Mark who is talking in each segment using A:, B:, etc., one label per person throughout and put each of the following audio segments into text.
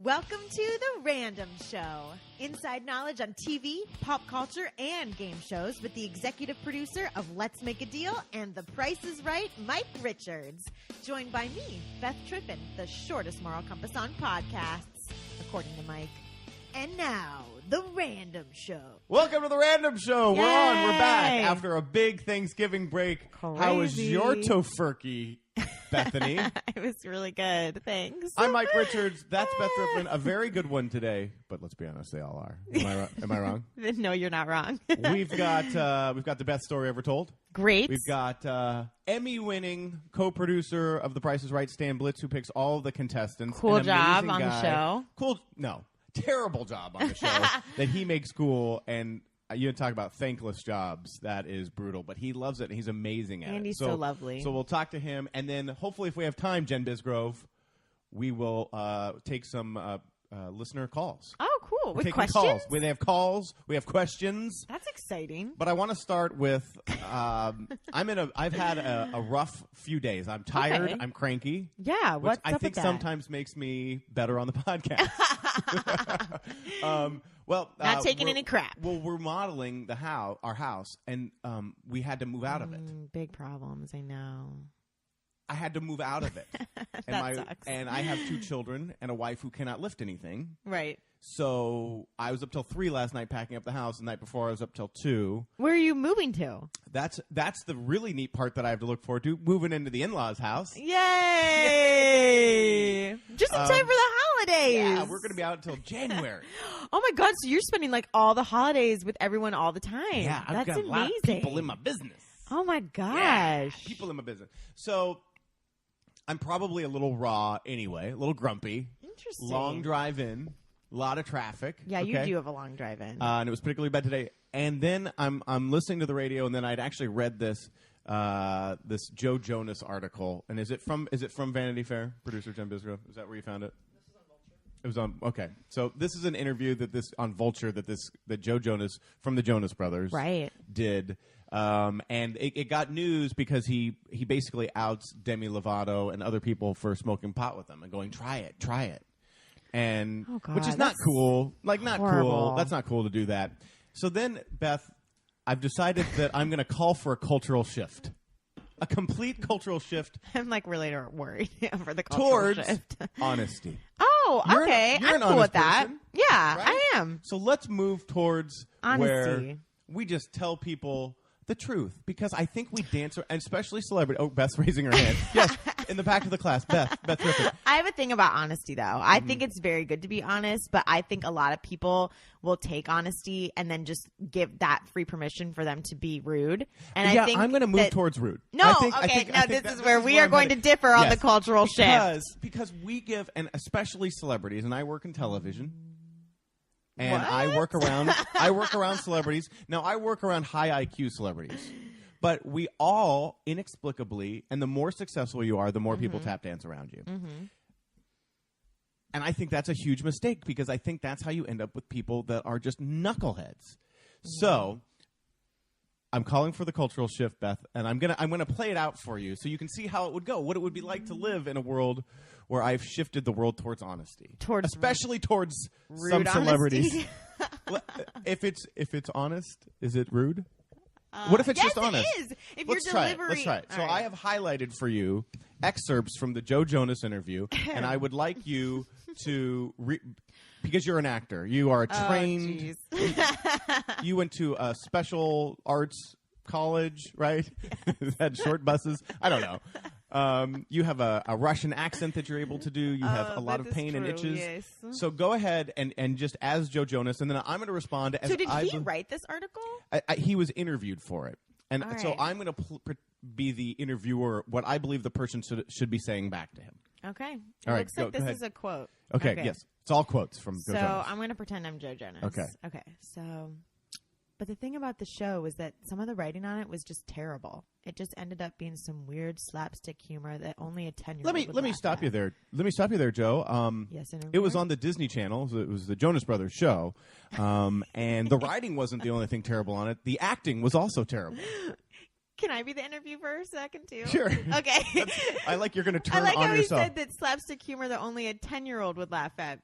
A: Welcome to The Random Show. Inside knowledge on TV, pop culture, and game shows with the executive producer of Let's Make a Deal and The Price is Right, Mike Richards. Joined by me, Beth Trippin, the shortest moral compass on podcasts, according to Mike. And now, The Random Show.
B: Welcome to The Random Show.
A: Yay!
B: We're on. We're back after a big Thanksgiving break.
A: Crazy.
B: How was your tofurkey, Bethany?
A: It was really good. Thanks.
B: I'm Mike Richards. That's Beth Trippin. A very good one today. But let's be honest, they all are. Am I wrong?
A: No, you're not wrong.
B: We've got the best story ever told.
A: Great.
B: We've got Emmy-winning co-producer of The Price is Right, Stan Blitz, who picks all of the contestants.
A: Cool
B: An
A: job
B: amazing
A: on the
B: guy.
A: show.
B: Cool. No. Terrible job on the show that he makes cool, and you talk about thankless jobs. That is brutal, but he loves it, and he's amazing at it.
A: And he's so lovely.
B: So we'll talk to him, and then hopefully, if we have time, Jen Bisgrove, we will take some listener calls.
A: Oh, cool. With
B: Taking
A: questions?
B: calls. We have calls. We have questions.
A: That's exciting.
B: But I want to start with I've had a rough few days. I'm tired.
A: Okay.
B: I'm cranky.
A: Yeah,
B: Which
A: what's
B: I
A: up
B: think
A: with that?
B: sometimes makes me better on the podcast.
A: Not taking any crap.
B: Well, we're modeling our house, and we had to move out of it.
A: Big problems, I know.
B: I had to move out of it.
A: That sucks.
B: And I have 2 children and a wife who cannot lift anything.
A: Right.
B: So I was up till 3 last night packing up the house. The night before, I was up till 2.
A: Where are you moving to?
B: That's the really neat part that I have to look forward to, moving into the in-laws' house.
A: Yay! Just in time for the holidays.
B: Yeah, we're going to be out until January.
A: Oh my God! So you're spending like all the holidays with everyone all the time.
B: Yeah, I've
A: That's
B: got
A: amazing.
B: a lot of people in my business.
A: Oh my gosh!
B: Yeah, people in my business. So I'm probably a little raw anyway, a little grumpy.
A: Interesting.
B: Long drive in, a lot of traffic.
A: Yeah, you do have a long drive in.
B: And it was particularly bad today. And then I'm listening to the radio, and then I'd actually read this Joe Jonas article. And is it from Vanity Fair? Producer Jen Bisgrove, is that where you found it? It was on. Okay, so this is an interview on Vulture that Joe Jonas from the Jonas Brothers did, and it got news because he basically outs Demi Lovato and other people for smoking pot with them and going try it, and which is not cool. Like not
A: horrible.
B: cool. That's not cool to do that. So then, Beth, I've decided that I'm going to call for a cultural shift. A complete cultural shift.
A: I'm like really worried for the cultural
B: towards
A: shift.
B: honesty.
A: Oh, okay.
B: You're
A: I'm
B: an
A: cool with
B: honest
A: that.
B: person,
A: Yeah,
B: right?
A: I am.
B: So let's move towards
A: Honesty.
B: where we just tell people the truth, because I think we dance, and especially celebrity. Oh, Beth's raising her hand. Yes, in the back of the class, Beth Griffin.
A: I have a thing about honesty, though. I think it's very good to be honest, but I think a lot of people will take honesty and then just give that free permission for them to be rude. And
B: Yeah,
A: I think
B: I'm going to move towards rude.
A: No,
B: I think
A: this is where we are going to differ on the cultural shift.
B: Because we give, and especially celebrities, and I work in television. And
A: What?
B: I work around celebrities. Now, I work around high IQ celebrities. But we all, inexplicably, and the more successful you are, the more people tap dance around you.
A: Mm-hmm.
B: And I think that's a huge mistake, because I think that's how you end up with people that are just knuckleheads. So I'm calling for the cultural shift, Beth, and I'm gonna play it out for you so you can see how it would go, what it would be like to live in a world where I've shifted the world towards honesty, especially towards some celebrities. If it's honest, is it rude? What if it's just honest?
A: It is. If
B: Let's
A: you're
B: try
A: delivering,
B: it. Let's try it. So
A: All right.
B: I have highlighted for you excerpts from the Joe Jonas interview, and I would like you to because you're an actor, you are trained. You went to a special arts college, right? Had short buses. I don't know. You have a Russian accent that you're able to do. You have a lot of pain and itches.
A: Yes.
B: So go ahead and just as Joe Jonas, and then I'm going to respond as
A: So did he write this article?
B: he was interviewed for it. And
A: All
B: so
A: right.
B: I'm going to be the interviewer, what I believe the person should be saying back to him.
A: Okay.
B: All right,
A: Looks like
B: go
A: this
B: ahead.
A: is a quote.
B: Okay, yes. It's all quotes from Joe
A: So
B: Jonas.
A: I'm going to pretend I'm Joe Jonas.
B: Okay.
A: Okay. So, but the thing about the show was that some of the writing on it was just terrible. It just ended up being some weird slapstick humor that only a 10-year-old
B: Let me stop you there. Let me stop you there, Joe.
A: Yes,
B: it was on the Disney Channel. It was the Jonas Brothers show, and the writing wasn't the only thing terrible on it. The acting was also terrible.
A: Can I be the interview for a second, too?
B: Sure.
A: Okay.
B: I like you're going to turn
A: I like
B: on
A: how
B: yourself.
A: he said that slapstick humor that only a 10-year-old would laugh at.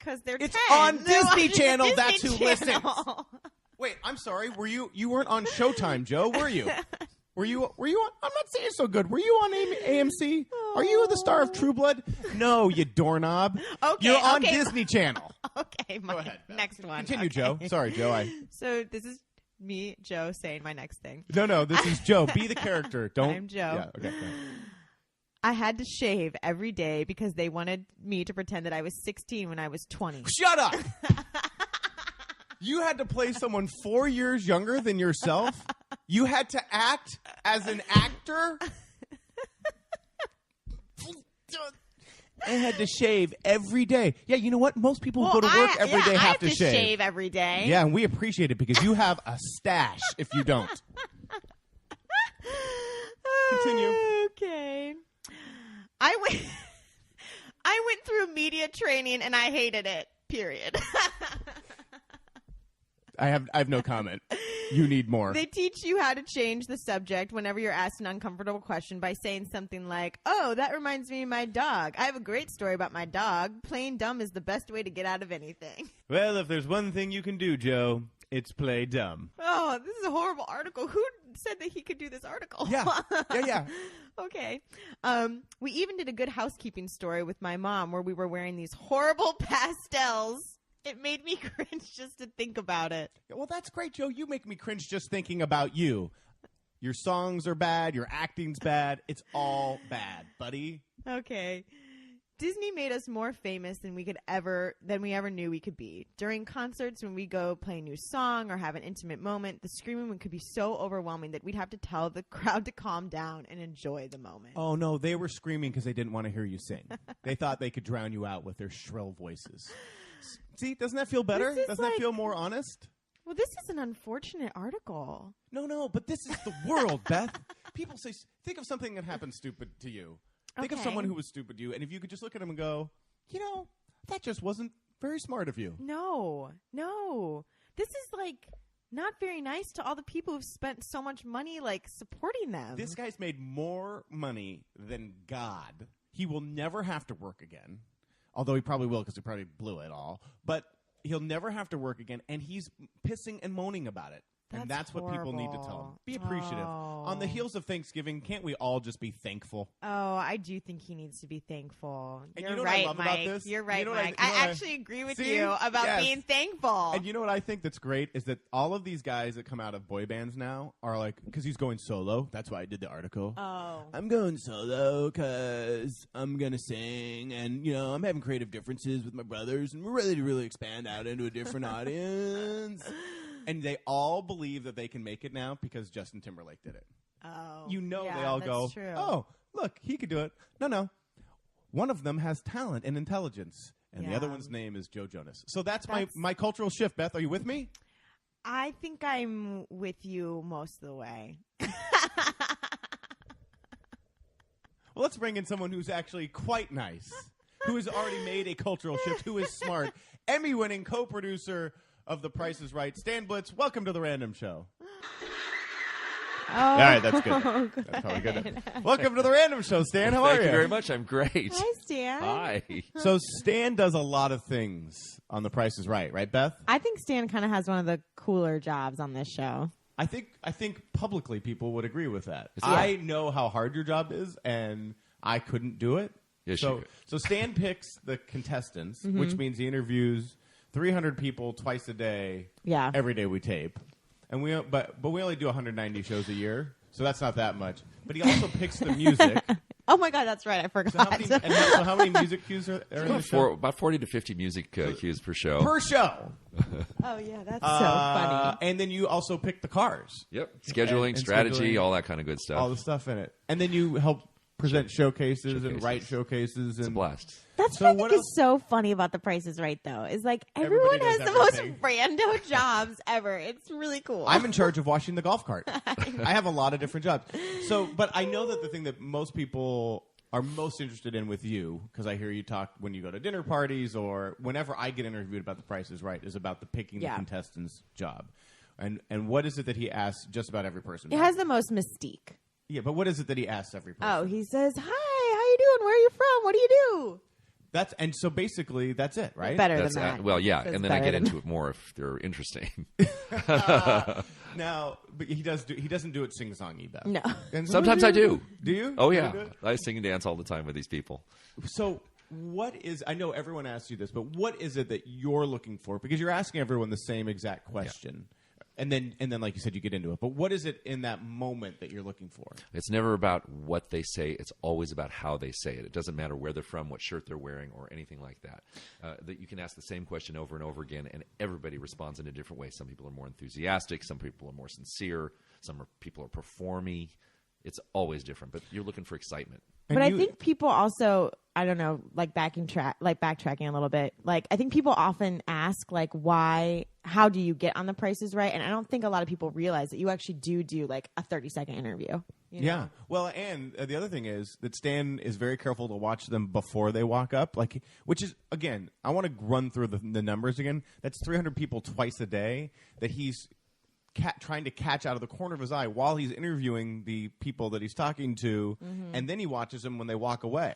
A: because they're
B: It's
A: 10.
B: on
A: They're
B: Disney
A: watching the
B: Channel.
A: Disney
B: That's who
A: Channel.
B: listens. Wait, I'm sorry. You weren't on Showtime, Joe, were you? Were you on? I'm not saying so good. Were you on AMC? Are you the star of True Blood? No, you doorknob.
A: Okay,
B: You're on
A: okay.
B: Disney Channel.
A: Okay,
B: Go ahead, Beth.
A: next one.
B: Continue,
A: Okay.
B: Joe. Sorry, Joe.
A: So this is me, Joe, saying my next thing.
B: No. This is Joe. Be the character. Don't.
A: I'm Joe.
B: Yeah. Okay. Go ahead.
A: I had to shave every day because they wanted me to pretend that I was 16 when I was 20.
B: Shut up. You had to play someone 4 years younger than yourself. You had to act as an actor. I had to shave every day. Yeah, you know what? Most people who go to work every day have to shave
A: every day.
B: Yeah, and we appreciate it because you have a stash if you don't. Continue.
A: Okay. I went through media training and I hated it. Period.
B: I have no comment. You need more.
A: They teach you how to change the subject whenever you're asked an uncomfortable question by saying something like, "Oh, that reminds me of my dog. I have a great story about my dog. Playing dumb is the best way to get out of anything."
B: Well, if there's one thing you can do, Joe, it's play dumb.
A: Oh, this is a horrible article. Who said that he could do this article?
B: Yeah.
A: Okay. We even did a Good Housekeeping story with my mom where we were wearing these horrible pastels. It made me cringe just to think about it.
B: Well, that's great, Joe. You make me cringe just thinking about you. Your songs are bad. Your acting's bad. It's all bad, buddy.
A: Okay. Disney made us more famous than we ever knew we could be. During concerts, when we go play a new song or have an intimate moment, the screaming could be so overwhelming that we'd have to tell the crowd to calm down and enjoy the moment.
B: Oh, no, they were screaming because they didn't want to hear you sing. They thought they could drown you out with their shrill voices. See, doesn't that feel better? Doesn't that feel more honest?
A: Well, this is an unfortunate article.
B: No, but this is the world, Beth. People say, think of something that happened stupid to you. Think of someone who was stupid to you, and if you could just look at them and go, that just wasn't very smart of you.
A: No. This is not very nice to all the people who've spent so much money supporting them.
B: This guy's made more money than God. He will never have to work again. Although he probably will because he probably blew it all. But he'll never have to work again, and he's pissing and moaning about it. And that's what people need to tell him. Be appreciative.
A: Oh.
B: On the heels of Thanksgiving, can't we all just be thankful?
A: Oh, I do think he needs to be thankful.
B: And
A: You're
B: you know
A: right,
B: what I love
A: Mike.
B: about this?
A: You're right,
B: You know what
A: Mike.
B: I
A: actually agree with you about being thankful.
B: And you know what I think that's great is that all of these guys that come out of boy bands now are because he's going solo. That's why I did the article.
A: Oh.
B: I'm going solo because I'm going to sing and, I'm having creative differences with my brothers and we're ready to really expand out into a different audience. And they all believe that they can make it now because Justin Timberlake did it.
A: Oh.
B: They all go,
A: true.
B: "Oh, look, he could do it." No. One of them has talent and intelligence, and the other one's name is Joe Jonas. So that's my cultural shift, Beth. Are you with me?
A: I think I'm with you most of the way.
B: Well, let's bring in someone who's actually quite nice, who has already made a cultural shift, who is smart, Emmy-winning co-producer of The Price is Right, Stan Blitz. Welcome to the Random Show.
A: Oh,
B: all right, that's good. That's probably good. Welcome to the Random Show, Stan. How are you?
C: Thank you very much. I'm great.
A: Hi, Stan.
C: Hi.
B: So Stan does a lot of things on The Price is Right, Beth?
A: I think Stan kind of has one of the cooler jobs on this show.
B: I think publicly people would agree with that.
C: Yeah.
B: I know how hard your job is, and I couldn't do it.
C: Yes, you could.
B: So Stan picks the contestants, which means he interviews 300 people twice a day.
A: Yeah.
B: Every day we tape, and but we only do 190 shows a year, so that's not that much. But he also picks the music.
A: Oh my God, that's right. I forgot.
B: So how many music cues are in the show?
C: About 40 to 50 music cues per show.
B: Per show.
A: Oh yeah, that's so funny.
B: And then you also pick the cars.
C: Yep. Scheduling,
B: And
C: strategy,
B: scheduling,
C: all that kind of good stuff.
B: all the stuff in it, and then you help present showcases and write showcases.
C: It's a
B: And
C: blast.
A: That's
B: So
A: what I
B: what
A: think
B: else-
A: is so funny about The Price is Right, though. Is
B: Everybody
A: everyone has
B: does
A: the most
B: everything.
A: rando jobs ever. It's really cool.
B: I'm in charge of washing the golf cart. I have a lot of different jobs. But I know that the thing that most people are most interested in with you, because I hear you talk when you go to dinner parties or whenever I get interviewed about The Price is Right, is about the picking the contestant's job. And what is it that he asks just about every person?
A: It has the most mystique.
B: Yeah, but what is it that he asks every person?
A: Oh, he says, "Hi, how you doing? Where are you from? What do you do?"
B: And so basically that's it, right?
D: Better
C: That's
D: than that.
C: well, yeah,
D: That's
C: and then I
D: better
C: get
D: than
C: into it more if they're interesting.
B: Now, but he doesn't do it sing-songy, Beth.
D: No.
B: And
C: Sometimes I do.
B: Do you?
C: Oh
B: Do you
C: yeah,
B: do it?
C: I sing and dance all the time with these people.
B: So what is, I know everyone asks you this, but what is it that you're looking for? Because you're asking everyone the same exact question. And then, like you said, you get into it. But what is it in that moment that you're looking for?
C: It's never about what they say. It's always about how they say it. It doesn't matter where they're from, what shirt they're wearing, or anything like that. That you can ask the same question over and over again, and everybody responds in a different way. Some people are more enthusiastic. Some people are more sincere. People are performy. It's always different. But you're looking for excitement.
D: But I think people also, I don't know, backtracking a little bit. Like, I think people often ask, like, how do you get on The Price is Right? And I don't think a lot of people realize that you actually do like a 30-second interview. You know?
B: Yeah. Well, and the other thing is that Stan is very careful to watch them before they walk up, which is, again, I want to run through the numbers again. That's 300 people twice a day that he's trying to catch out of the corner of his eye while he's interviewing the people that he's talking to, and then he watches them when they walk away.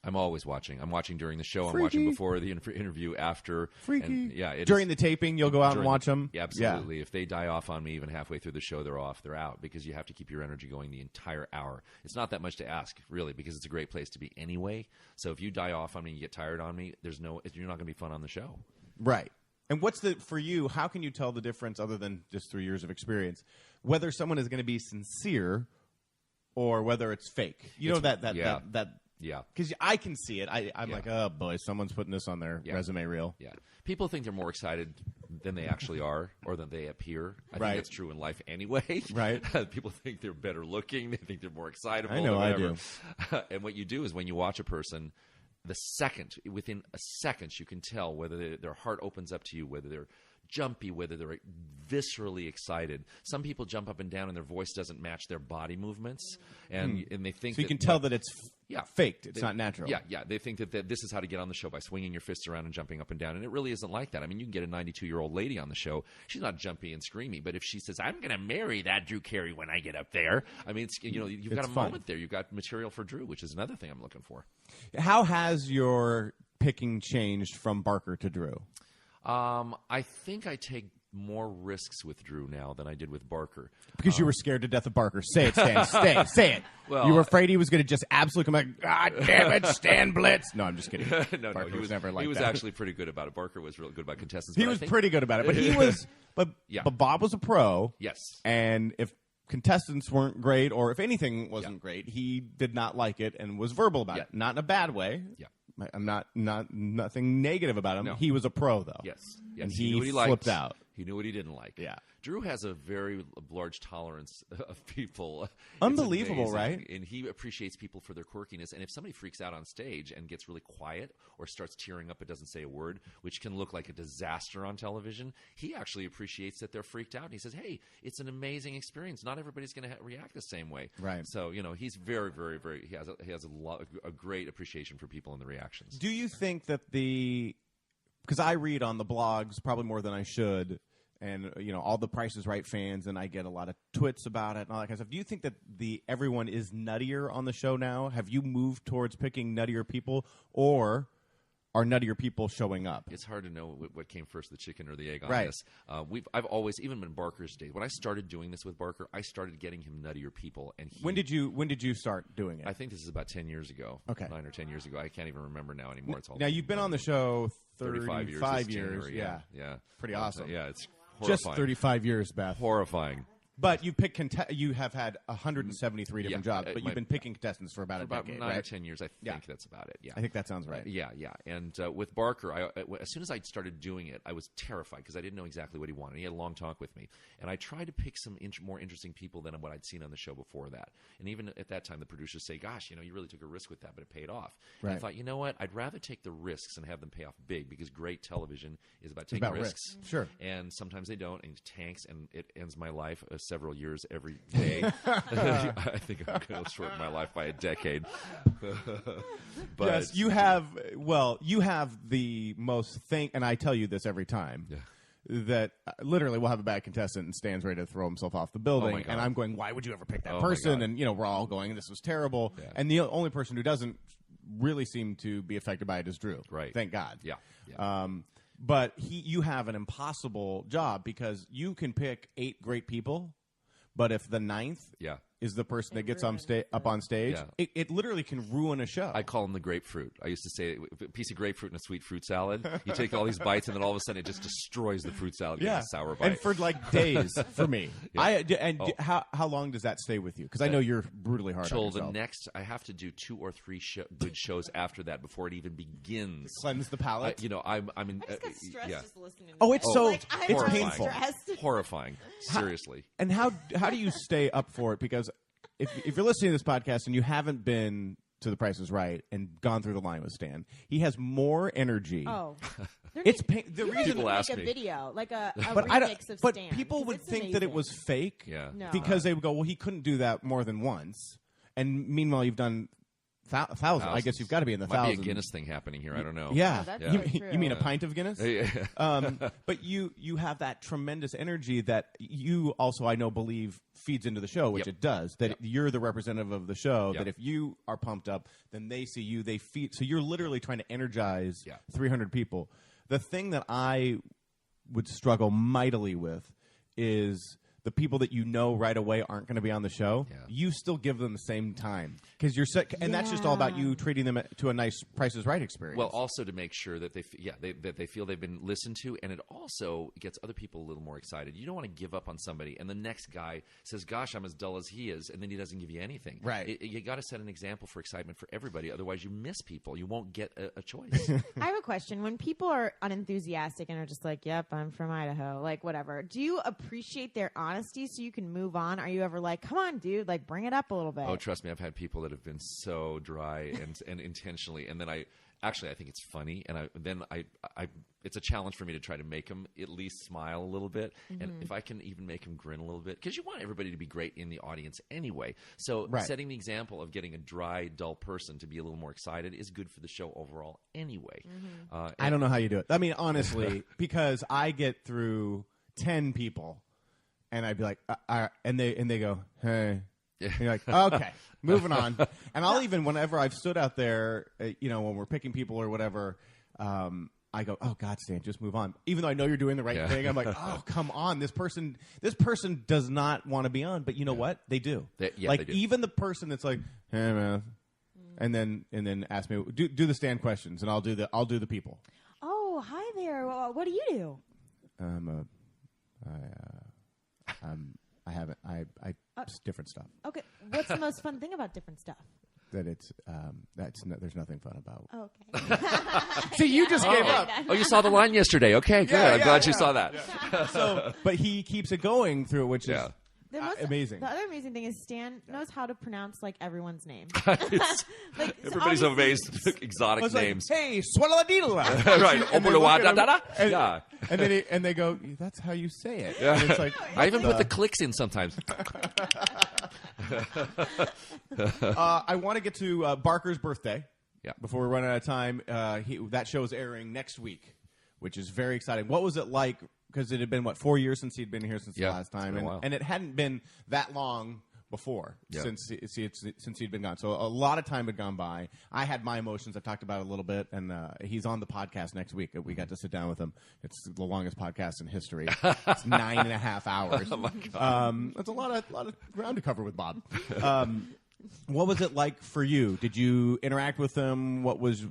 C: I'm always watching. I'm watching during the show.
B: Freaky.
C: I'm watching before the interview, after.
B: Freaky.
C: And, yeah,
B: during the taping, you'll go out and watch them?
C: Yeah, absolutely. If they die off on me even halfway through the show, they're off. They're out, because you have to keep your energy going the entire hour. It's not that much to ask, really, because it's a great place to be anyway. So if you die off on me and you get tired on me, you're not going to be fun on the show.
B: Right. And for you, how can you tell the difference, other than just 3 years of experience, whether someone is going to be sincere or whether it's fake?
C: Yeah.
B: Because I can see it. I'm like, oh, boy, someone's putting this on their resume reel.
C: Yeah. People think they're more excited than they actually are, or than they appear. I think that's true in life anyway.
B: Right.
C: People think they're better looking. They think they're more excitable.
B: I know,
C: or
B: I
C: whatever.
B: do.
C: And what you do is when you watch a person, within a second, you can tell whether their heart opens up to you, whether they're jumpy, whether they're viscerally excited. Some people jump up and down and their voice doesn't match their body movements, and they think
B: so you can tell that it's faked. It's not natural.
C: Yeah. They think that this is how to get on the show, by swinging your fists around and jumping up and down, and it really isn't like that. I mean, you can get a 92-year-old lady on the show. She's not jumpy and screamy, but if she says, "I'm going to marry that Drew Carey when I get up there," I mean, you've got a moment there. You've got material for Drew, which is another thing I'm looking for.
B: How has your picking changed from Barker to Drew?
C: I think I take more risks with Drew now than I did with Barker.
B: Because you were scared to death of Barker. Say it, Stan. Say it.
C: Well,
B: you were afraid he was going to just absolutely come back, God damn it, Stan Blitz. No, I'm just kidding.
C: No,
B: Barker
C: he was
B: never like that.
C: He was actually pretty good about it. Barker was really good about contestants.
B: He was pretty good about it. But he was but Bob was a pro.
C: Yes.
B: And if contestants weren't great, or if anything wasn't great, he did not like it and was verbal about it. Not in a bad way.
C: Yeah.
B: I'm nothing negative about him.
C: No.
B: He was a pro, though.
C: Yes.
B: And
C: he knew what he
B: flipped
C: liked.
B: out.
C: He knew what he didn't like.
B: Yeah.
C: Drew has a very large tolerance of people.
B: Unbelievable,
C: it's amazing.
B: right?
C: And he appreciates people for their quirkiness. And if somebody freaks out on stage and gets really quiet or starts tearing up but doesn't say a word, which can look like a disaster on television, he actually appreciates that they're freaked out. And he says, hey, it's an amazing experience. Not everybody's going to react the same way.
B: Right.
C: So, he's very, very, very – he has a great appreciation for people and the reactions.
B: Do you think that because I read on the blogs probably more than I should, and all the Price is Right fans, and I get a lot of twits about it and all that kind of stuff. Do you think that everyone is nuttier on the show now? Have you moved towards picking nuttier people, or are nuttier people showing up?
C: It's hard to know what came first, the chicken or the egg on
B: Right.
C: this. I've always, even in Barker's days, when I started doing this with Barker, I started getting him nuttier people. And
B: When did you start doing it?
C: I think this is about 10 years ago.
B: Okay.
C: 9 or 10 years ago. I can't even remember now anymore. It's all
B: Now, you've been on the show
C: 35 years.
B: 35
C: this
B: years.
C: January,
B: Yeah.
C: Yeah.
B: Pretty awesome.
C: Yeah, it's horrifying.
B: Just 35 years, Beth.
C: Horrifying.
B: But you you have had 173 different jobs, but you've been picking contestants for about a decade,
C: 9
B: right?
C: or 10 years, I think that's about it. Yeah,
B: I think that sounds right.
C: Yeah. And with Barker, as soon as I started doing it, I was terrified because I didn't know exactly what he wanted. He had a long talk with me, and I tried to pick some more interesting people than what I'd seen on the show before that. And even at that time, the producers say, "Gosh, you really took a risk with that, but it paid off."
B: Right.
C: And I thought, you know what? I'd rather take the risks and have them pay off big, because great television is about taking risks.
B: Sure.
C: And sometimes they don't, and it tanks, and it ends my life several years every day. I think I'm going to shorten my life by a decade. But
B: yes, you have the most and I tell you this every time.
C: Yeah.
B: That literally we'll have a bad contestant and Stan's ready to throw himself off the building,
C: God.
B: and I'm going, why would you ever pick that
C: Oh, my
B: person?
C: God.
B: And we're all going, this was terrible.
C: Yeah.
B: And the only person who doesn't really seem to be affected by it is Drew.
C: Right.
B: Thank God.
C: Yeah.
B: But you have an impossible job because you can pick 8 great people, but if the 9th is the person that gets up on stage, it literally can ruin a show.
C: I call him the grapefruit. I used to say a piece of grapefruit in a sweet fruit salad. You take all these bites, and then all of a sudden it just destroys the fruit salad. Yeah, a sour bite.
B: And for like days for me. How long does that stay with you? Because I know you're brutally hard on yourself.
C: Till the next, I have to do 2 or 3 good shows after that before it even begins.
B: Cleanse the palate.
C: I'm in.
D: I just got stressed just listening to
B: it's
D: that.
B: so
D: Like,
B: it's
D: I'm
B: painful.
D: stressed.
C: Horrifying. Seriously.
B: And how do you stay up for it? Because if you're listening to this podcast and you haven't been to The Price is Right and gone through the line with Stan, he has more energy.
D: Oh,
B: the reason
C: People ask
D: make
C: me.
D: a video, like a
B: but
D: remix of
B: but
D: Stan.
B: people would
D: It's
B: think
D: amazing.
B: that it was fake.
C: Yeah.
D: No.
B: Because they would go, well, he couldn't do that more than once. And meanwhile, you've done thousands. I guess you've got to be in the
C: Might
B: thousands.
C: be a Guinness thing happening here. I don't know.
B: Yeah.
D: Oh, that's
C: Yeah.
D: very true.
B: You mean a pint of Guinness?
C: Yeah.
B: But you have that tremendous energy that you also, I know, believe feeds into the show, which it does. That you're the representative of the show. That if you are pumped up, then they see you. They feed. So you're literally trying to energize 300 people. The thing that I would struggle mightily with is the people that you know right away aren't going to be on the show.
C: Yeah.
B: You still give them the same time because you're sick, and that's just all about you treating them to a nice Price is Right experience.
C: Well, also to make sure that they feel they've been listened to, and it also gets other people a little more excited. You don't want to give up on somebody, and the next guy says, "Gosh, I'm as dull as he is," and then he doesn't give you anything.
B: Right?
C: You got to set an example for excitement for everybody. Otherwise, you miss people. You won't get a choice.
D: I have a question. When people are unenthusiastic and are just like, "Yep, I'm from Idaho," like whatever, do you appreciate their honesty so you can move on? Are you ever like, "Come on, dude, like bring it up a little bit"?
C: Oh, trust me, I've had people that have been so dry and intentionally, and then I think it's funny, and it's a challenge for me to try to make them at least smile a little bit, and if I can even make them grin a little bit, because you want everybody to be great in the audience anyway. So setting the example of getting a dry, dull person to be a little more excited is good for the show overall anyway.
B: I don't know how you do it. I mean, honestly, because I get through 10 people, and I'd be like, and they go, hey. And you're like, okay, moving on. And I'll even, whenever I've stood out there, when we're picking people or whatever, I go, oh, God, Stan, just move on. Even though I know you're doing the right thing, I'm like, oh, come on. This person does not want to be on. But you know what? They do.
C: They do.
B: Even the person that's like, hey, man, and then ask me, do the Stan questions, and I'll do the people.
D: Oh, hi there. Well, what do you do?
B: Just different stuff.
D: Okay. What's the most fun thing about different stuff?
B: That there's nothing fun about.
D: Oh, okay.
B: See, you just gave up.
C: Oh, you saw the line yesterday. Okay, good. I'm glad you saw that.
B: So, but he keeps it going through, which is amazing.
D: The other amazing thing is Stan knows how to pronounce like everyone's name.
C: Everybody's amazed. Exotic names.
B: Like, hey, swallow-a-deedle-a.
C: Right.
B: And they go, that's how you say it.
C: Yeah.
B: And it's like,
C: I even put the clicks in sometimes.
B: I want to get to Barker's birthday.
C: Yeah.
B: Before we run out of time, that show is airing next week, which is very exciting. What was it like? Because it had been 4 years since he'd been here since the last time, and it hadn't been that long before since he'd been gone. So a lot of time had gone by. I had my emotions. I talked about it a little bit, and he's on the podcast next week. We got to sit down with him. It's the longest podcast in history. It's 9.5 hours.
C: Oh my God.
B: That's a lot of ground to cover with Bob. What was it like for you? Did you interact with him? What was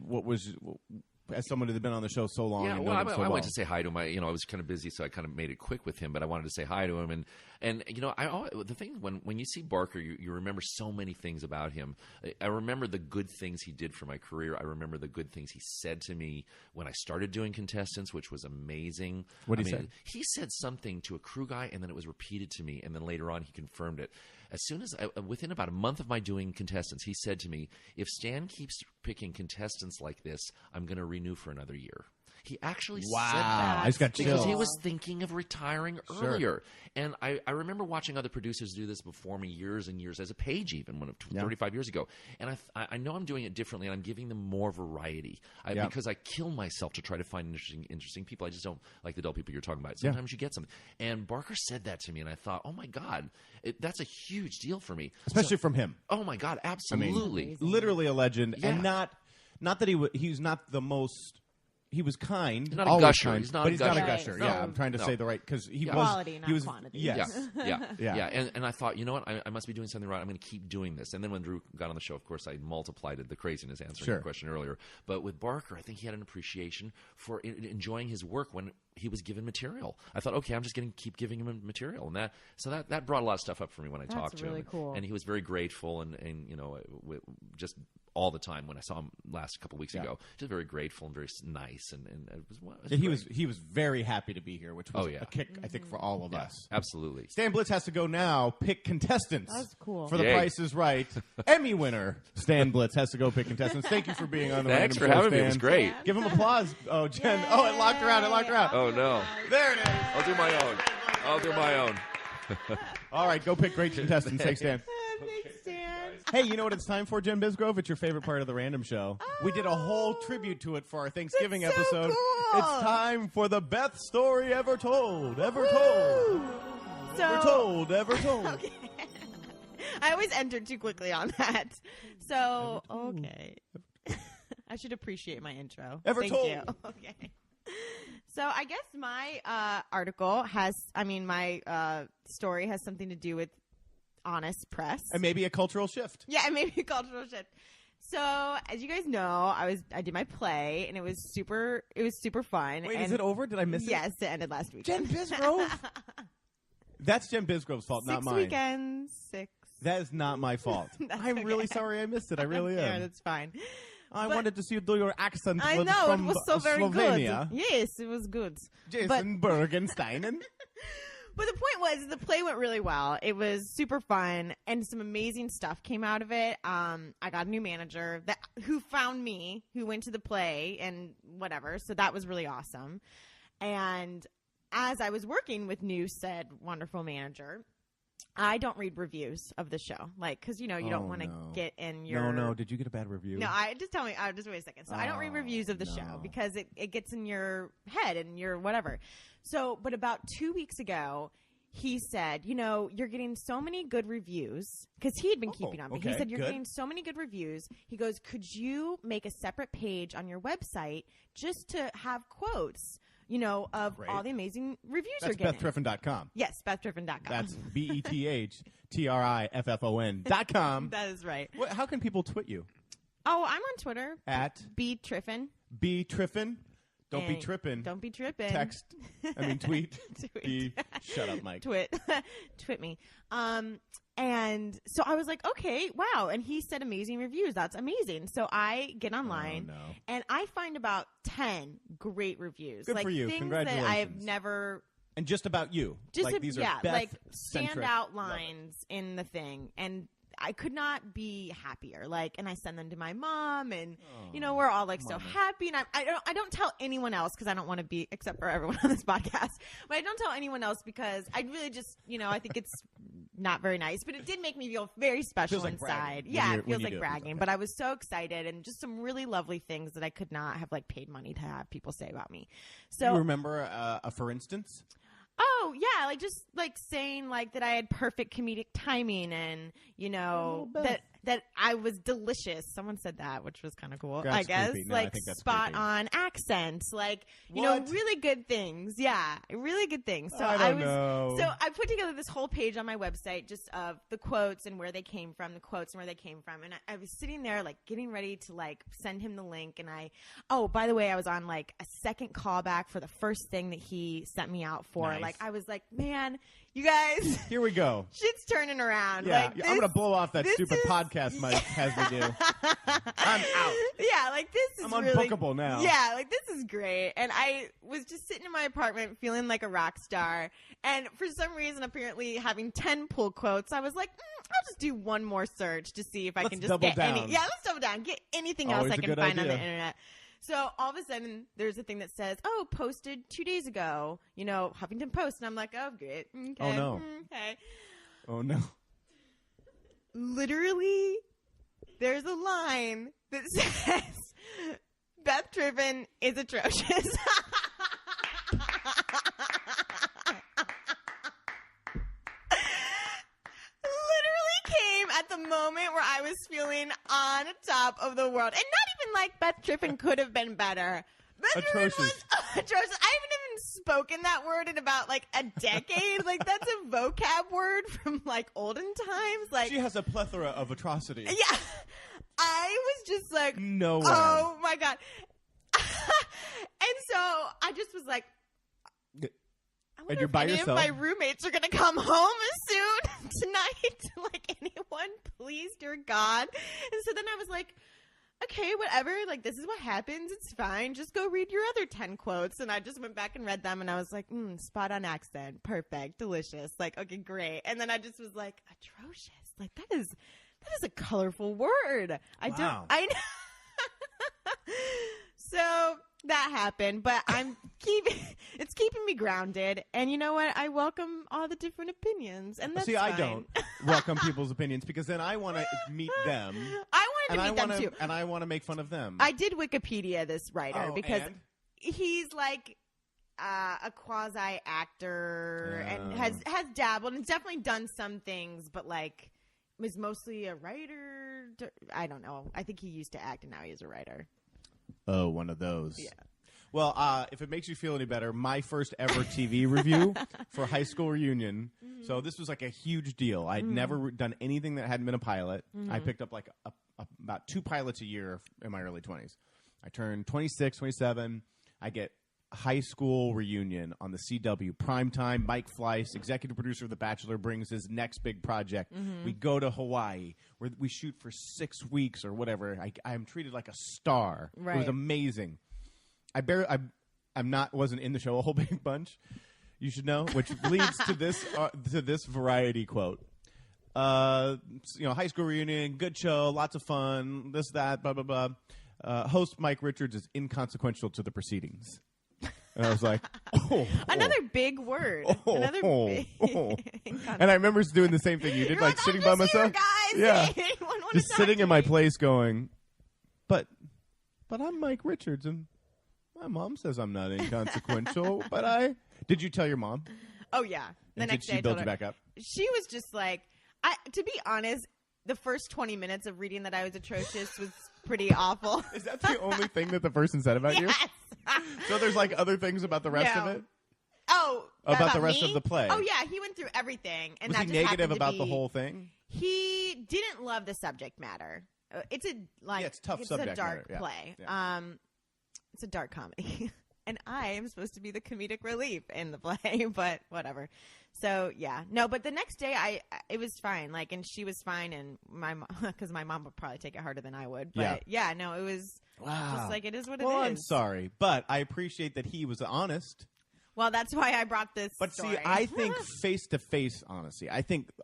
B: as someone who had been on the show so long?
C: Yeah,
B: and
C: well,
B: I
C: went to say hi to him. I was kind of busy, so I kind of made it quick with him. But I wanted to say hi to him, and the thing when you see Barker, you remember so many things about him. I remember the good things he did for my career. I remember the good things he said to me when I started doing contestants, which was amazing.
B: What did he say?
C: He said something to a crew guy, and then it was repeated to me, and then later on he confirmed it. As soon as within about a month of my doing contestants, he said to me, "If Stan keeps picking contestants like this, I'm going to renew for another year." He actually said that
B: I just got
C: because
B: chills.
C: he was thinking of retiring earlier. And I remember watching other producers do this before me years and years, as a page even, 35 years ago. And I know I'm doing it differently, and I'm giving them more variety because I kill myself to try to find interesting people. I just don't like the dull people you're talking about. Sometimes you get something. And Barker said that to me, and I thought, oh, my God, that's a huge deal for me.
B: Especially from him.
C: Oh, my God, absolutely.
B: I mean, literally a legend.
C: Yeah.
B: And not not that he's not the most. He was kind.
C: He's not a
B: always
C: gusher.
B: kind,
C: He's not
B: but
C: a
B: he's not a
C: gusher.
B: gusher.
C: No.
B: Yeah, I'm trying to
C: No.
B: say the right because he was
D: Quality, not
B: he was
D: quantity.
B: yes.
C: Yeah. And I thought, you know what? I must be doing something right. I'm going to keep doing this. And then when Drew got on the show, of course, I multiplied the craziness answering
B: Sure.
C: your question earlier. But with Barker, I think he had an appreciation for enjoying his work when he was given material. I thought, okay, I'm just going to keep giving him material, and that brought a lot of stuff up for me when I talked to
D: really
C: him.
D: cool.
C: And he was very grateful, and you know, just all the time when I saw him last couple weeks ago, just very grateful and very nice, and it was
B: he was very happy to be here, which was a kick I think for all of us.
C: Absolutely.
B: Stan Blitz has to go now. Pick contestants.
D: That's cool.
B: For The
C: Yay.
B: Price is Right. Emmy winner Stan Blitz has to go pick contestants. Thank you for being on the
C: Thanks for
B: Random Show,
C: having me. It was
B: Stan.
C: great.
B: Give him applause. Oh, Jen. Yay. Oh, it locked her out. It locked her out.
C: Oh no.
B: There it is.
C: I'll do my own.
B: All right, go pick great contestants. Thanks, Stan.
D: Thanks, Stan.
B: Hey, you know what it's time for, Jen Bisgrove? It's your favorite part of the Random Show. We did a whole tribute to it for our Thanksgiving
D: That's so
B: episode.
D: cool.
B: It's time for the Beth story ever told. Ever told. Ever told. Ever told.
D: Okay. I always enter too quickly on that. So, okay. I should appreciate my intro.
B: Ever
D: Thank
B: told.
D: you. Okay. So I guess my article my story has something to do with honest press.
B: And maybe a cultural shift.
D: Yeah, and maybe a cultural shift. So, as you guys know, I did my play, and it was super fun.
B: Wait,
D: and
B: is it over? Did I miss it?
D: Yes, it ended last week.
B: Jen Bisgrove? That's Jen Bisgrove's fault, not
D: 6
B: mine.
D: weekends, 6.
B: That is not my fault.
D: That's
B: I'm
D: okay.
B: really sorry I missed it. I really
D: Yeah,
B: am.
D: that's fine.
B: I
D: But-
B: wanted to see you do your accent
D: I
B: with,
D: know,
B: from
D: it was so very
B: Slovenia.
D: good. Yes, it was good.
B: Jason Bergensteinen.
D: But the point was, the play went really well. It was super fun, and some amazing stuff came out of it. I got a new manager who found me, who went to the play and whatever. So that was really awesome. And as I was working with said wonderful manager, I don't read reviews of the show, because you don't want to get in your.
B: No. Did you get a bad review?
D: No, just tell me. Just wait a second. So I don't read reviews of the show because it gets in your head and your whatever. So, but about 2 weeks ago, he said, you're getting so many good reviews because he had been keeping on. But he said, you're getting so many good reviews. He goes, could you make a separate page on your website just to have quotes, of all the amazing reviews you're getting?
B: That's BethTriffin.com.
D: Yes, BethTriffin.com.
B: That's BETHTRIFFON.com.
D: That is right.
B: How can people twit you?
D: Oh, I'm on Twitter.
B: At
D: BTriffin.
B: BTriffin. Don't be tripping.
D: Don't be tripping.
B: Tweet. Shut up, Mike.
D: Twit me. And so I was like, okay, wow. And he said amazing reviews. That's amazing. So I get online and I find about 10 great reviews.
B: Good for you.
D: Things
B: Congratulations.
D: that I have never.
B: And just about you. These are Beth-centric.
D: standout lines in the thing. And I could not be happier. And I send them to my mom, and we're all so happy. And I don't tell anyone else because I don't want to be, except for everyone on this podcast. But I don't tell anyone else because I really just, I think it's not very nice. But it did make me feel very special inside. Yeah, it feels like bragging. But I was so excited, and just some really lovely things that I could not have paid money to have people say about me. So
B: you remember a for instance?
D: Oh yeah, just saying that I had perfect comedic timing, and that I was delicious. Someone said that, which was kind of cool.
B: That's
D: I guess
B: creepy. No, I think that's
D: spot
B: creepy.
D: on accent,
B: What?
D: really good things. Yeah, really good things. So
B: I don't know.
D: So I put together this whole page on my website just of the quotes and where they came from, and I was sitting there getting ready to send him the link, and by the way, I was on a second callback for the first thing that he sent me out for.
B: Nice.
D: I was like, man, you guys,
B: Here we go.
D: shit's turning around.
B: Yeah, I'm going to blow off that
D: this
B: stupid
D: is-
B: podcast Mike has me do. I'm out.
D: Yeah, this is
B: I'm
D: really,
B: unbookable now.
D: Yeah, this is great. And I was just sitting in my apartment feeling like a rock star. And for some reason, apparently having 10 pull quotes, I was like, I'll just do one more search to see if I
B: Let's
D: can just
B: double
D: get
B: down.
D: any. Yeah, let's double down. Get anything
B: Always
D: else I
B: a
D: can
B: good
D: find on the
B: idea.
D: internet. So all of a sudden, there's a thing that says, posted 2 days ago, Huffington Post. And I'm like, oh, great. Okay.
B: Oh, no.
D: Okay.
B: Oh, no.
D: Literally, there's a line that says, Beth Triffin is atrocious. Literally came at the moment where I was feeling on top of the world. And not even like Beth Triffin could have been better. Beth Triffin was atrocious. I haven't even spoken that word in about like a decade. Like that's a vocab word from like olden times. Like
B: she has a plethora of atrocities.
D: Yeah. I was just like,
B: no way.
D: Oh my God. And so I just was like,
B: and you're by yourself.
D: My roommates are going to come home soon tonight. Like, anyone, please, dear God. And so then I was like, okay, whatever. Like, this is what happens. It's fine. Just go read your other 10 quotes. And I just went back and read them. And I was like, spot on accent. Perfect. Delicious. Like, okay, great. And then I just was like, atrocious. Like, that is a colorful word. I know. So that happened, but it's keeping me grounded. And you know what? I welcome all the different opinions, and that's
B: fine.
D: I
B: don't welcome people's opinions because then I want to meet them.
D: I wanted to meet them too,
B: and I want to make fun of them.
D: I did Wikipedia this writer because he's like a quasi actor and has dabbled and definitely done some things, but like was mostly a writer. I don't know. I think he used to act, and now he's a writer.
B: Oh, one of those.
D: Yeah.
B: Well, if it makes you feel any better, my first ever TV review for High School Reunion. Mm-hmm. So this was like a huge deal. I'd never done anything that hadn't been a pilot. Mm-hmm. I picked up like about 2 pilots a year in my early 20s. I turned 26, 27. I get High School Reunion on the CW primetime. Mike Fleiss, executive producer of The Bachelor, brings his next big project. Mm-hmm. We go to Hawaii where we shoot for 6 weeks or whatever. I'm treated like a star. Right. It was amazing. Wasn't in the show a whole big bunch. You should know, which leads to this Variety quote. High School Reunion, good show, lots of fun, this, that, blah, blah, blah. Host Mike Richards is inconsequential to the proceedings. And I was like,
D: another big word. And
B: I remember doing the same thing you did, like sitting by myself.
D: Guys.
B: Yeah. Just sitting in my place going, but I'm Mike Richards and my mom says I'm not inconsequential, but did you tell your mom?
D: Oh yeah. The next day
B: she built you back up?
D: She was just like, to be honest, the first 20 minutes of reading that I was atrocious was pretty awful.
B: Is that the only thing that the person said about you? So there's like other things about the rest of it?
D: Oh,
B: about the rest
D: me?
B: of the play?
D: Oh yeah, he went through everything. And
B: was he negative about the whole thing?
D: He didn't love the subject matter. It's
B: it's tough subject
D: a dark
B: matter.
D: play.
B: Yeah.
D: It's a dark comedy. And I am supposed to be the comedic relief in the play, but whatever. So yeah, no. But the next day, it was fine. Like, and she was fine, and because my mom would probably take it harder than I would. But yeah no, it was just like it is what it is.
B: Well, I'm sorry, but I appreciate that he was honest.
D: Well, that's why I brought this
B: But
D: story.
B: see, I think face-to-face honesty.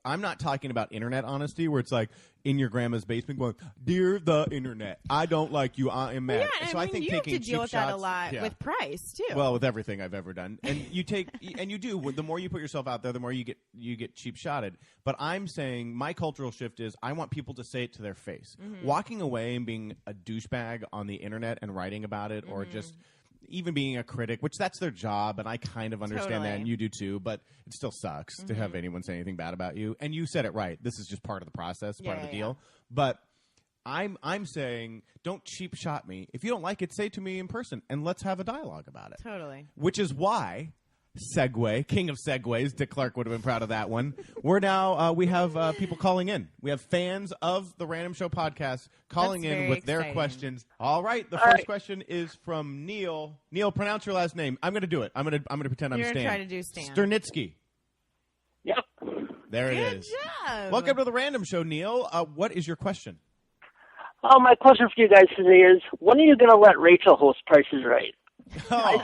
B: I'm not talking about internet honesty where it's like in your grandma's basement going, "Dear the internet, I don't like you. I am mad."
D: Yeah,
B: so I think
D: you
B: taking
D: have to deal with
B: shots,
D: that a lot with Price too.
B: Well, with everything I've ever done, and you take and you do. The more you put yourself out there, the more you get cheap-shotted. But I'm saying my cultural shift is I want people to say it to their face. Mm-hmm. Walking away and being a douchebag on the internet and writing about it, or just even being a critic, which that's their job, and I kind of understand that, and you do too, but it still sucks to have anyone say anything bad about you. And you said it right. This is just part of the process, part of the deal. But I'm saying don't cheap shot me. If you don't like it, say it to me in person, and let's have a dialogue about it.
D: Totally.
B: Which is why... Segue, king of segues. Dick Clark would have been proud of that one. We're now, we have people calling in. We have fans of the Random Show podcast calling in with their questions. All right, the first question is from Neil. Neil, pronounce your last name. I'm going to do it. I'm going to pretend I'm Stan.
D: You're going to try to do Stan.
B: Sternitsky.
E: Yep.
B: There it is.
D: Good job.
B: Welcome to the Random Show, Neil. What is your question?
E: My question for you guys today is, when are you going to let Rachel host Price is Right?
B: Oh.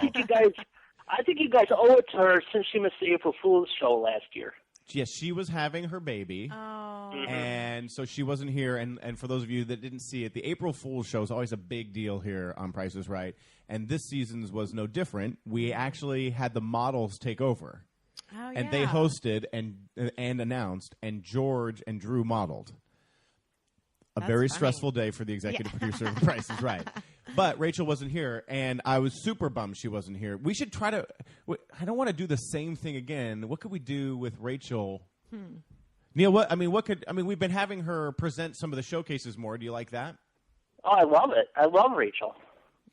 E: I think you guys owe it to her since she missed the April Fool's show last year.
B: Yes, she was having her baby, and so she wasn't here. And for those of you that didn't see it, the April Fool's show is always a big deal here on Price is Right, and this season's was no different. We actually had the models take over, and they hosted and announced, and George and Drew modeled. That's very funny. Stressful day for the executive producer of Price is Right. But Rachel wasn't here, and I was super bummed she wasn't here. We should try to I don't want to do the same thing again. What could we do with Rachel? Neil, we've been having her present some of the showcases more. Do you like that?
E: Oh, I love it. I love Rachel.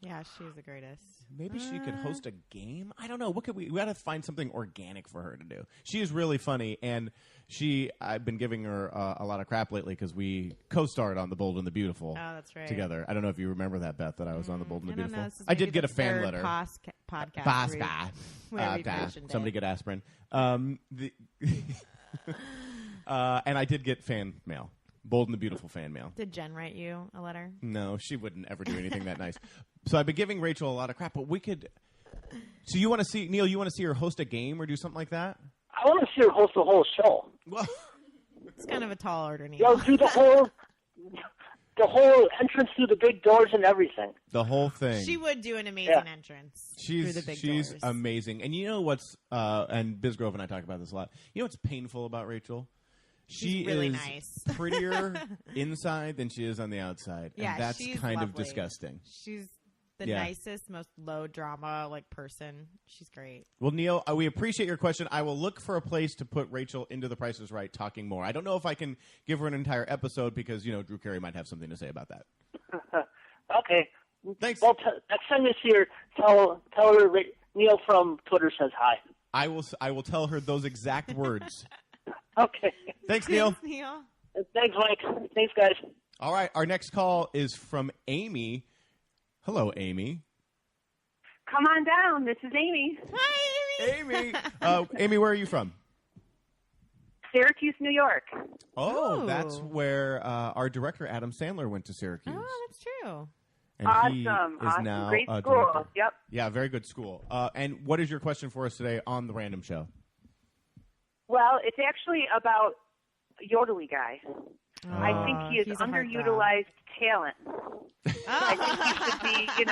D: Yeah, she's the greatest.
B: Maybe she could host a game. I don't know. What could we got to find something organic for her to do. She is really funny, and I've been giving her a lot of crap lately because we co-starred on The Bold and the Beautiful.
D: Oh, that's right.
B: Together. I don't know if you remember that, Beth, that I was on The Bold and the
D: I don't
B: Beautiful.
D: know. This is
B: I did
D: maybe
B: get a
D: the
B: fan
D: third
B: letter.
D: podcast. where we've mentioned
B: Somebody
D: it.
B: get aspirin. And I did get fan mail. Bold and the Beautiful fan mail.
D: Did Jen write you a letter?
B: No, she wouldn't ever do anything that nice. So I've been giving Rachel a lot of crap, but we could. So you want to see Neil? You want to see her host a game or do something like that?
E: I want to see her host the whole show.
B: Well,
D: It's kind of a tall order, Neil.
E: You know, do the whole entrance through the big doors and everything.
B: the whole thing.
D: She would do an amazing entrance through the big
B: she's
D: doors.
B: amazing, and you know what's and Bisgrove and I talk about this a lot. You know what's painful about Rachel? She
D: She's really
B: is
D: nice.
B: prettier inside than she is on the outside,
D: Yeah,
B: and that's
D: she's
B: kind of
D: lovely.
B: disgusting.
D: She's the
B: Yeah.
D: nicest, most low drama person. She's great.
B: Well, Neil, we appreciate your question. I will look for a place to put Rachel into The Price is Right talking more. I don't know if I can give her an entire episode because, Drew Carey might have something to say about that.
E: Okay.
B: Thanks.
E: Well, next time you see her, tell her Neil from Twitter says hi.
B: I will tell her those exact words.
E: Okay.
B: Thanks, Neil.
D: Thanks, Neil.
E: Thanks, Mike. Thanks, guys.
B: All right, our next call is from Amy. Hello, Amy.
F: Come on down. This is Amy.
D: Hi, Amy.
B: Amy. Amy, where are you from?
F: Syracuse, New York.
B: Oh,
D: Oh.
B: that's where our director, Adam Sandler, went to Syracuse.
D: Oh, that's true.
B: And he
F: Awesome.
B: is now
F: Great
B: a
F: school.
B: director.
F: Yep.
B: Yeah, very good school. And what is your question for us today on The Random Show?
F: Well, it's actually about Yodely Guy. I think he is
D: he's a heartthrob.
F: underutilized talent. I think he should be,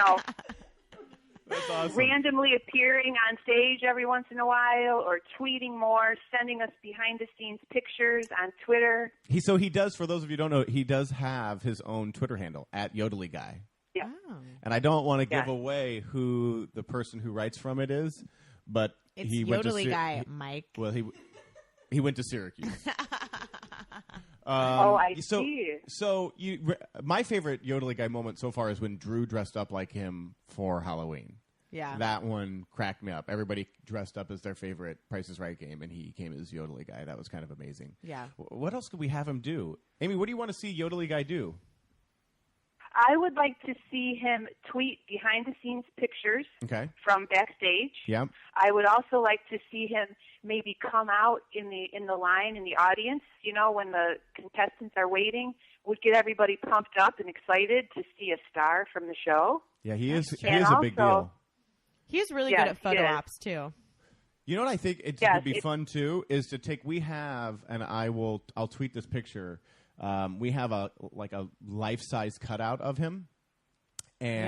B: That's awesome.
F: randomly appearing on stage every once in a while or tweeting more, sending us behind-the-scenes pictures on Twitter.
B: So he does, for those of you who don't know, he does have his own Twitter handle, @Yodely Guy.
F: Yeah.
D: Oh.
B: And I don't want to give
F: Yeah.
B: away who the person who writes from it is, but
D: It's
B: he went to
D: Yodely guy, Mike.
B: Well, he went to Syracuse.
F: I
B: so,
F: see.
B: So my favorite Yodely Guy moment so far is when Drew dressed up like him for Halloween.
D: Yeah.
B: That one cracked me up. Everybody dressed up as their favorite Price is Right game, and he came as Yodely Guy. That was kind of amazing.
D: Yeah.
B: What else could we have him do? Amy, what do you want to see Yodely Guy do?
F: I would like to see him tweet behind-the-scenes pictures
B: Okay.
F: from backstage.
B: Yeah.
F: I would also like to see him maybe come out in the line in the audience, when the contestants are waiting, would get everybody pumped up and excited to see a star from the show.
B: Yeah, he is
F: And
B: a big
F: also-
B: deal.
D: He's really
F: Yes,
D: good at photo
F: he is.
D: ops, too.
B: You know what I think it
F: Yes,
B: would be fun too is to take. We have, and I'll tweet this picture. We have a life-size cutout of him, and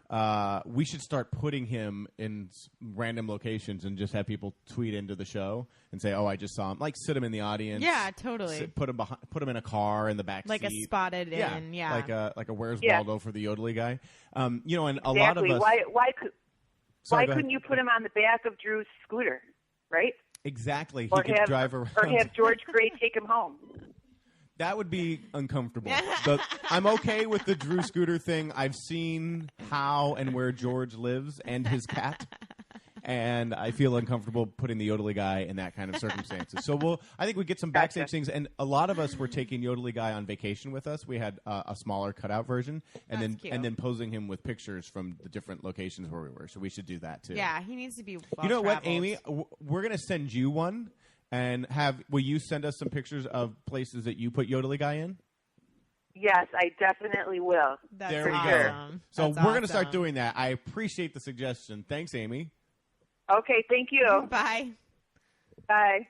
F: Yeah.
B: we should start putting him in random locations and just have people tweet into the show and say, "Oh, I just saw him." Like sit him in the audience.
D: Yeah, totally.
B: Put him in a car in the back
D: Like
B: seat.
D: a spotted in, yeah.
B: Like a Where's
F: Yeah.
B: Waldo for the Yodely Guy. And a lot of
F: Exactly.
B: us.
F: Why
B: Sorry, go
F: couldn't
B: ahead.
F: you put him on the back of Drew's scooter, right?
B: Exactly. He
F: Or
B: could
F: have
B: drive around.
F: or have George Gray take him home.
B: That would be uncomfortable. I'm okay with the Drew Scooter thing. I've seen how and where George lives and his cat, and I feel uncomfortable putting the Yodely Guy in that kind of circumstances. So I think we get some backstage
F: Gotcha.
B: things, and a lot of us were taking Yodely Guy on vacation with us. We had a smaller cutout version, and
D: That's cute.
B: then posing him with pictures from the different locations where we were. So we should do that too.
D: Yeah, he needs to be
B: You know what,
D: well-traveled.
B: Amy? We're going to send you one. And will you send us some pictures of places that you put Yodely Guy in?
F: Yes, I definitely will.
D: That's
B: There we
D: awesome.
B: go. So
D: That's
B: we're going to start
D: awesome.
B: doing that. I appreciate the suggestion. Thanks, Amy.
F: Okay, thank you.
D: Bye.
F: Bye.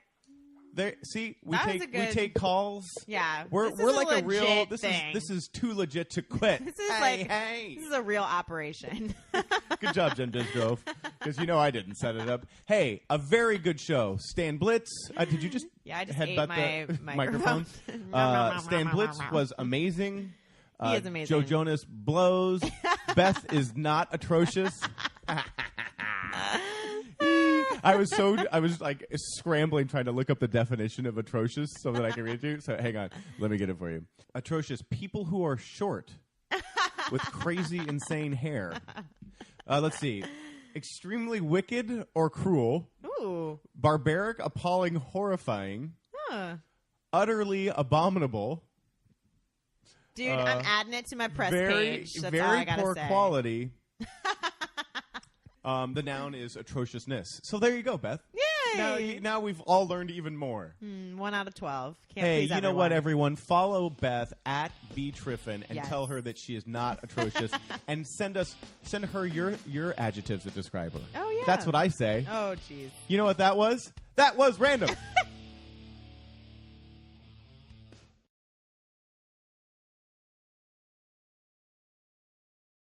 B: There, see, we
D: That was
B: take
D: a good-
B: we take calls.
D: Yeah.
B: We're
D: This is
B: we're like a real.
D: legit
B: This
D: thing.
B: is too legit to quit.
D: This is
B: hey.
D: This is a real operation.
B: Good job, Jen Disgrove. Because I didn't set it up. Hey, a very good show. Stan Blitz. Did you just
D: Yeah, I just
B: headbutt
D: ate
B: the
D: my
B: microphone?
D: microphone.
B: Stan Blitz was amazing.
D: He is amazing.
B: Joe Jonas blows. Beth is not atrocious. I was like scrambling trying to look up the definition of atrocious so that I can read it to you. So hang on, let me get it for you. Atrocious: people who are short. with crazy, insane hair. Let's see. Extremely wicked or cruel.
D: Ooh.
B: Barbaric, appalling, horrifying.
D: Huh.
B: Utterly abominable.
A: Dude, I'm adding it to my press
B: Very,
A: page. That's all
B: very
A: I gotta
B: poor
A: say.
B: quality. The noun is atrociousness. So there you go, Beth.
A: Yay!
B: Now we've all learned even more.
A: 1 out of 12. Can't
B: Hey,
A: please
B: you know what,
A: everyone.
B: everyone? Follow Beth at btriffin and
A: Yes.
B: tell her that she is not atrocious, and send her your adjectives that describe her.
A: Oh, yeah.
B: That's what I say.
A: Oh, jeez.
B: You know what that was? That was random.